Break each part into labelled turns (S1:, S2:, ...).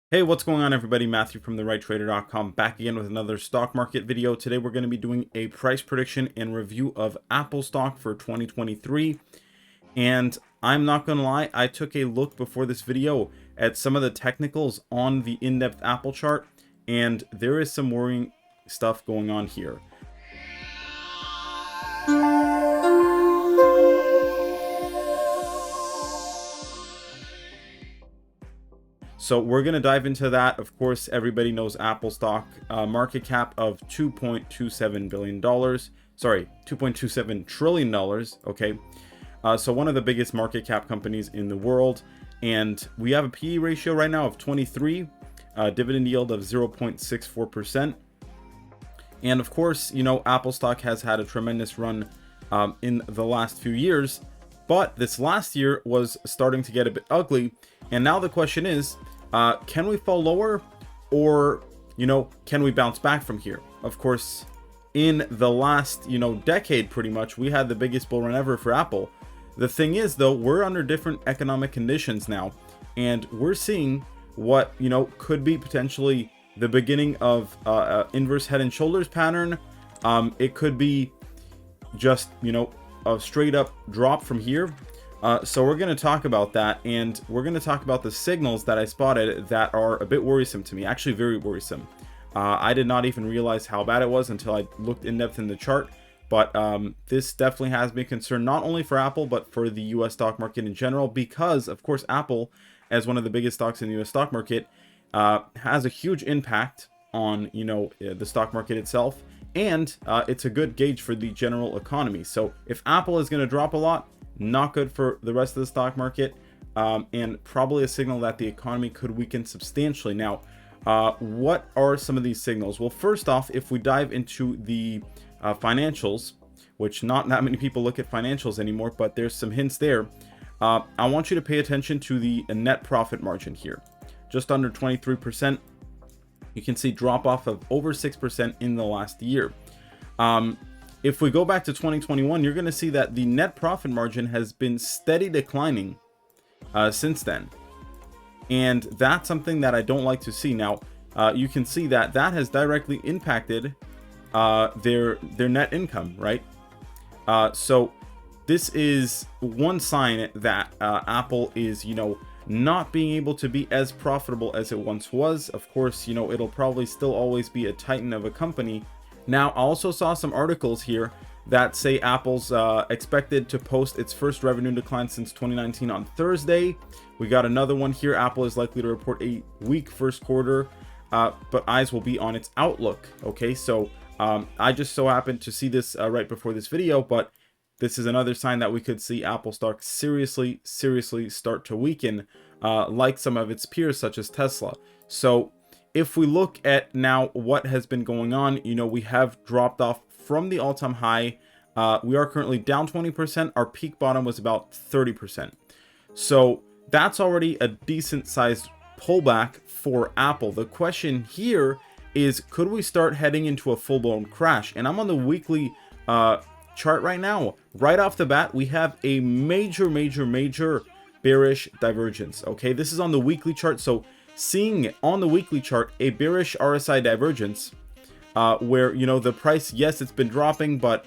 S1: Hey, what's going on everybody? Matthew from therighttrader.com back again with another stock market video. Today we're going to be doing a price prediction and review of Apple stock for 2023. And I'm not going to lie, I took a look before this video at some of the technicals on the in-depth Apple chart, and there is some worrying stuff going on here. So we're going to dive into that. Of course, everybody knows Apple stock market cap of $2.27 billion. Sorry, $2.27 trillion. Okay. So one of the biggest market cap companies in the world. And we have a PE ratio right now of 23, dividend yield of 0.64%. And of course, you know, Apple stock has had a tremendous run in the last few years. But this last year was starting to get a bit ugly. And now the question is, can we fall lower, or, you know, can we bounce back from here? Of course, in the last, decade, pretty much, we had the biggest bull run ever for Apple. The thing is, though, we're under different economic conditions now, and we're seeing what, could be potentially the beginning of inverse head and shoulders pattern. It could be just, a straight up drop from here. So we're going to talk about that, and we're going to talk about the signals that I spotted that are a bit worrisome to me, actually very worrisome. I did not even realize how bad it was until I looked in depth in the chart, but this definitely has me concerned, not only for Apple, but for the US stock market in general, because of course Apple, as one of the biggest stocks in the US stock market, has a huge impact on, the stock market itself, and it's a good gauge for the general economy. So if Apple is going to drop a lot, not good for the rest of the stock market, and probably a signal that the economy could weaken substantially. Now, what are some of these signals? Well, first off, if we dive into the financials, which not that many people look at financials anymore, but there's some hints there. I want you to pay attention to the net profit margin here, just under 23%. You can see drop off of over 6% in the last year. If we go back to 2021, you're going to see that the net profit margin has been steady declining since then. And that's something that I don't like to see. Now, you can see that that has directly impacted their net income, right? So this is one sign that Apple is, not being able to be as profitable as it once was. Of course, it'll probably still always be a titan of a company. Now, I also saw some articles here that say Apple's expected to post its first revenue decline since 2019 on Thursday. We got another one here. Apple is likely to report a weak first quarter, but eyes will be on its outlook. Okay, so I just so happened to see this right before this video, but this is another sign that we could see Apple stock seriously start to weaken, like some of its peers, such as Tesla. So if we look at now what has been going on, we have dropped off from the all-time high. We are currently down 20%. Our peak bottom was about 30%. So that's already a decent sized pullback for Apple. The question here is, could we start heading into a full-blown crash? And I'm on the weekly chart right now. Right off the bat, we have a major bearish divergence. Okay, this is on the weekly chart. So seeing on the weekly chart a bearish RSI divergence, where the price, yes, it's been dropping, but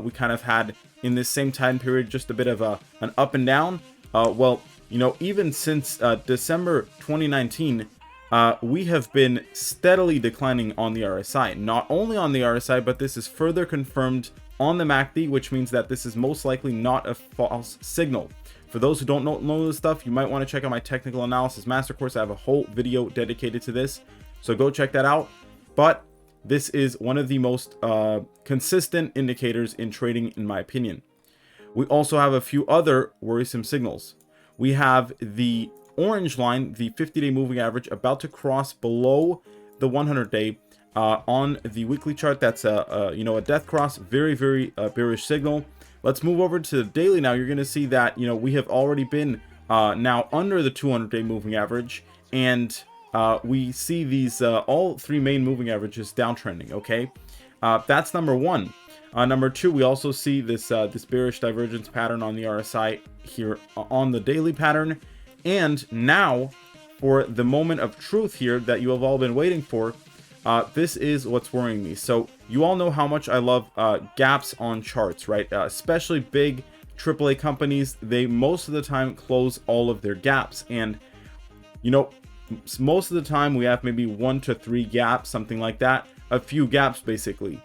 S1: we kind of had in this same time period just a bit of an up and down. Well, even since December 2019, we have been steadily declining on the RSI. Not only on the RSI, but this is further confirmed on the MACD, which means that this is most likely not a false signal. For those who don't know this stuff, you might want to check out my technical analysis master course. I have a whole video dedicated to this, so go check that out. But this is one of the most consistent indicators in trading, in my opinion. We also have a few other worrisome signals. We have the orange line, the 50-day moving average, about to cross below the 100-day on the weekly chart. That's a death cross, very bearish signal. Let's move over to the daily now. You're going to see that, we have already been now under the 200-day moving average, and we see these all three main moving averages downtrending. Okay, that's number one. Number two, we also see this this bearish divergence pattern on the RSI here on the daily pattern, and now for the moment of truth here that you have all been waiting for, this is what's worrying me. So you all know how much I love gaps on charts, right? Especially big AAA companies, they most of the time close all of their gaps. And, you know, most of the time we have maybe 1 to 3 gaps, something like that. A few gaps, basically.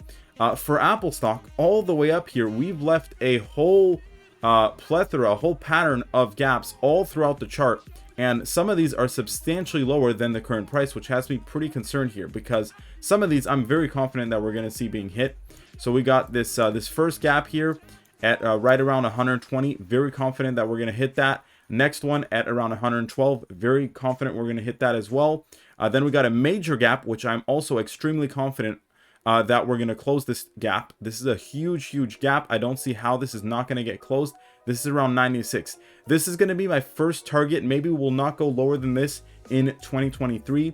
S1: For Apple stock, all the way up here, we've left a whole plethora, a whole pattern of gaps all throughout the chart. And some of these are substantially lower than the current price, which has me pretty concerned here, because some of these I'm very confident that we're going to see being hit. So we got this this first gap here at right around 120. Very confident that we're going to hit that. Next one at around 112. Very confident we're going to hit that as well. Then we got a major gap, which I'm also extremely confident that we're going to close this gap. This is a huge gap. I don't see how this is not going to get closed. This is around 96. This is going to be my first target. Maybe we'll not go lower than this in 2023,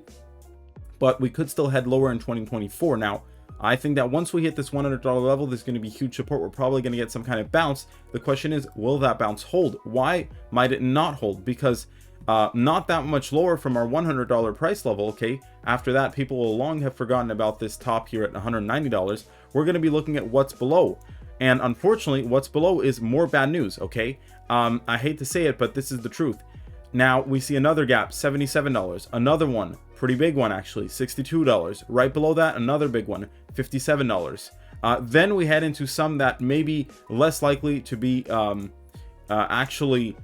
S1: but we could still head lower in 2024. Now, I think that once we hit this $100 level, there's going to be huge support. We're probably going to get some kind of bounce. The question is, will that bounce hold? Why might it not hold? Because not that much lower from our $100 price level. Okay, after that, people will long have forgotten about this top here at $190. We're going to be looking at what's below. And unfortunately, what's below is more bad news, okay? I hate to say it, but this is the truth. Now, we see another gap, $77. Another one, pretty big one actually, $62. Right below that, another big one, $57. Then we head into some that may be less likely to be actually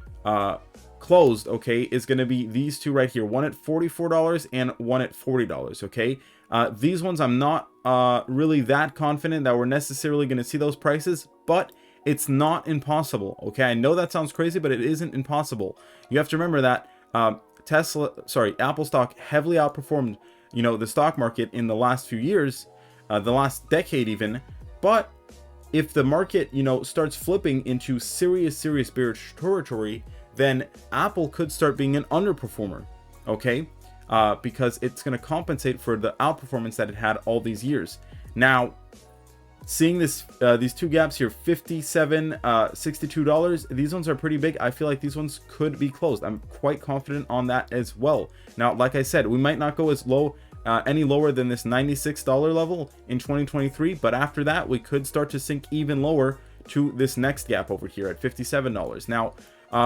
S1: closed, okay, is going to be these two right here, one at $44 and one at $40, okay? These ones I'm not really that confident that we're necessarily going to see those prices, but it's not impossible, okay? I know that sounds crazy, but it isn't impossible. You have to remember that Apple stock heavily outperformed, you know, the stock market in the last few years, the last decade even. But if the market, you know, starts flipping into serious bearish territory, then Apple could start being an underperformer, okay? Because it's going to compensate for the outperformance that it had all these years. Now, seeing this these two gaps here, $57, $62, these ones are pretty big. I feel like these ones could be closed. I'm quite confident on that as well. Now, like I said, we might not go as low any lower than this $96 level in 2023, but after that we could start to sink even lower to this next gap over here at $57. Now,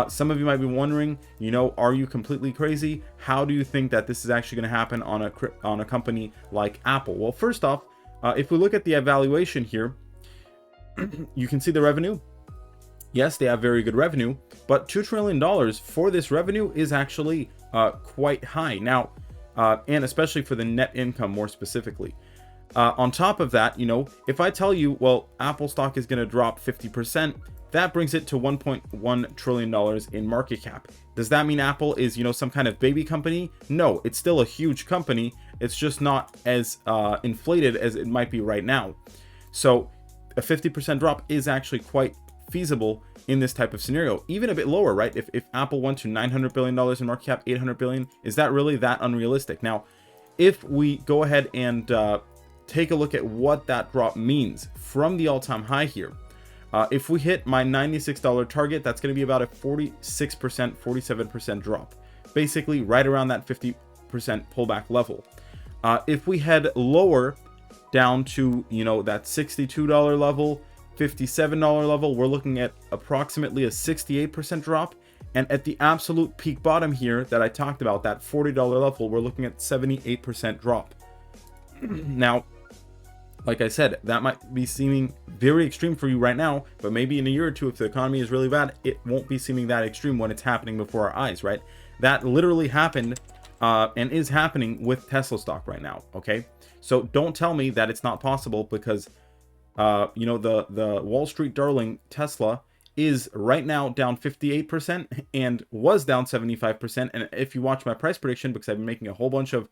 S1: some of you might be wondering, you know, are you completely crazy? How do you think that this is actually going to happen on a company like Apple? Well, first off, if we look at the evaluation here, you can see the revenue. Yes, they have very good revenue, but $2 trillion for this revenue is actually quite high now, and especially for the net income more specifically. On top of that, you know, if I tell you, well, Apple stock is going to drop 50%, that brings it to $1.1 trillion in market cap. Does that mean Apple is, you know, some kind of baby company? No, it's still a huge company. It's just not as inflated as it might be right now. So a 50% drop is actually quite feasible in this type of scenario, even a bit lower, right? If Apple went to $900 billion in market cap, $800 billion, is that really that unrealistic? Now, if we go ahead and take a look at what that drop means from the all-time high here, if we hit my $96 target, that's going to be about a 46%, 47% drop, basically right around that 50% pullback level. If we head lower down to, you know, that $62 level, $57 level, we're looking at approximately a 68% drop. And at the absolute peak bottom here that I talked about, that $40 level, we're looking at 78% drop. Now, like I said, that might be seeming very extreme for you right now, but maybe in a year or two, if the economy is really bad, it won't be seeming that extreme when it's happening before our eyes, right? That literally happened and is happening with Tesla stock right now, okay? So don't tell me that it's not possible, because you know, the Wall Street darling Tesla is right now down 58% and was down 75%. And if you watch my price prediction, because I've been making a whole bunch of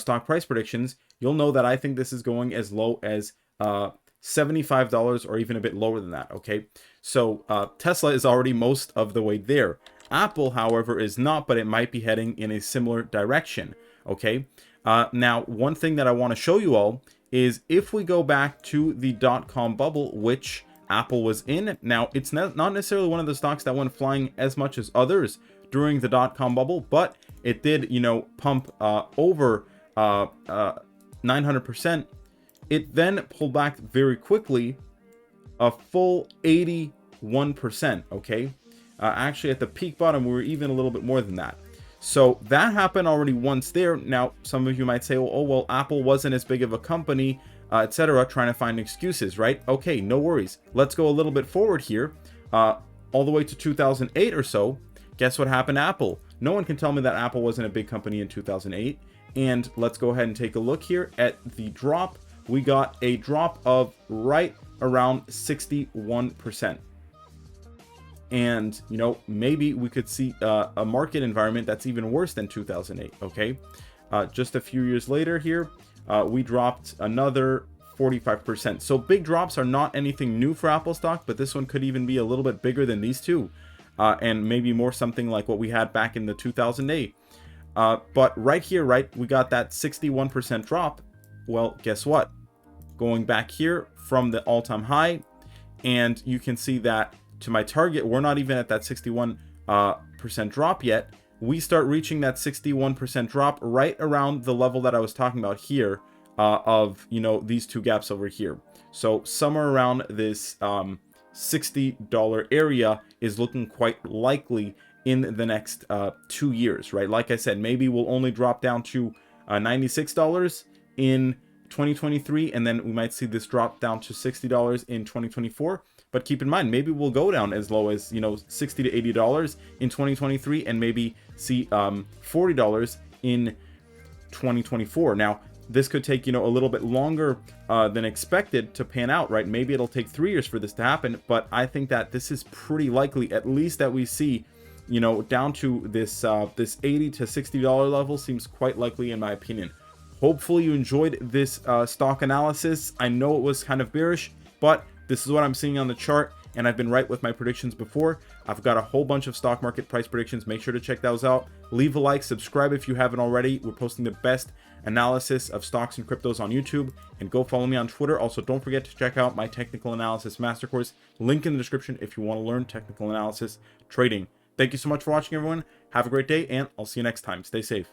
S1: stock price predictions, you'll know that I think this is going as low as $75 or even a bit lower than that, okay? So Tesla is already most of the way there. Apple, however, is not, but it might be heading in a similar direction, okay? Now, one thing that I want to show you all is if we go back to the dot-com bubble, which Apple was in. Now, it's not necessarily one of the stocks that went flying as much as others during the dot-com bubble, but it did, you know, pump over 900%. It then pulled back very quickly, a full 81%. Okay, actually at the peak bottom we were even a little bit more than that. So that happened already once there. Now some of you might say, oh well, Apple wasn't as big of a company, etc., trying to find excuses, right? Okay, no worries. Let's go a little bit forward here, all the way to 2008 or so. Guess what happened to Apple? No one can tell me that Apple wasn't a big company in 2008. And let's go ahead and take a look here at the drop. We got a drop of right around 61%. And, you know, maybe we could see a market environment that's even worse than 2008. Okay, just a few years later here, we dropped another 45%. So big drops are not anything new for Apple stock, but this one could even be a little bit bigger than these two, and maybe more something like what we had back in the 2008. But right here, right, we got that 61% drop. Well, guess what? Going back here from the all-time high, and you can see that to my target, we're not even at that 61% drop yet. We start reaching that 61% drop right around the level that I was talking about here, of, you know, these two gaps over here. So somewhere around this $60 area is looking quite likely in the next 2 years, right? Like I said, maybe we'll only drop down to $96 in 2023, and then we might see this drop down to $60 in 2024. But keep in mind, maybe we'll go down as low as, you know, $60 to $80 in 2023, and maybe see $40 in 2024. Now, this could take, you know, a little bit longer than expected to pan out, right? Maybe it'll take 3 years for this to happen, but I think that this is pretty likely, at least that we see, you know, down to this this $80 to $60 level seems quite likely in my opinion. Hopefully you enjoyed this stock analysis. I know it was kind of bearish, but this is what I'm seeing on the chart, and I've been right with my predictions before. I've got a whole bunch of stock market price predictions. Make sure to check those out. Leave a like, subscribe if you haven't already. We're posting the best analysis of stocks and cryptos on YouTube, and go follow me on Twitter. Also, don't forget to check out my technical analysis master course. Link in the description if you want to learn technical analysis trading. Thank you so much for watching, everyone. Have a great day, and I'll see you next time. Stay safe.